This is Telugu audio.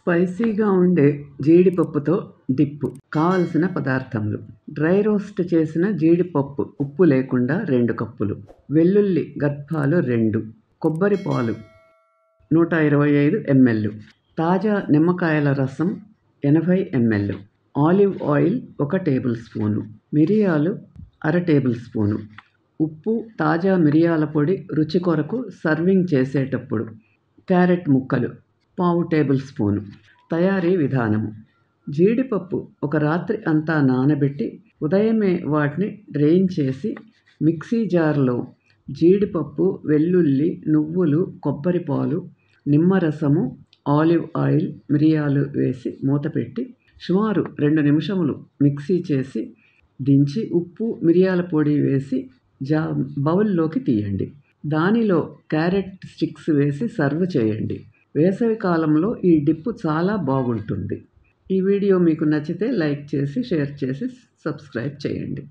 స్పైసీగా ఉండే జీడిపప్పుతో డిప్పు. కావలసిన పదార్థములు: డ్రై రోస్ట్ చేసిన జీడిపప్పు ఉప్పు లేకుండా 2 కప్పులు, వెల్లుల్లి గర్భాలు 2, కొబ్బరి పాలు 125 ml, తాజా నిమ్మకాయల రసం 80 ml, olive oil 1 table spoon, మిరియాలు అర టేబుల్ స్పూను, ఉప్పు, తాజా మిరియాల పొడి రుచి కొరకు సర్వింగ్ చేసేటప్పుడు, క్యారెట్ ముక్కలు పావు టేబుల్ స్పూను. తయారీ విధానము: జీడిపప్పు ఒక రాత్రి అంతా నానబెట్టి ఉదయమే వాటిని డ్రైన్ చేసి మిక్సీ జార్లో జీడిపప్పు, వెల్లుల్లి, నువ్వులు, కొబ్బరి పాలు, నిమ్మరసము, ఆలివ్ ఆయిల్, మిరియాలు వేసి మూతపెట్టి సుమారు 2 నిమిషములు మిక్సీ చేసి దించి ఉప్పు, మిరియాల పొడి వేసి బౌల్లోకి తీయండి. దానిలో క్యారెట్ స్టిక్స్ వేసి సర్వ్ చేయండి. వేసవి కాలంలో ఈ డిప్పు చాలా బాగుంటుంది. ఈ వీడియో మీకు నచ్చితే లైక్ చేసి, షేర్ చేసి, సబ్స్క్రైబ్ చేయండి.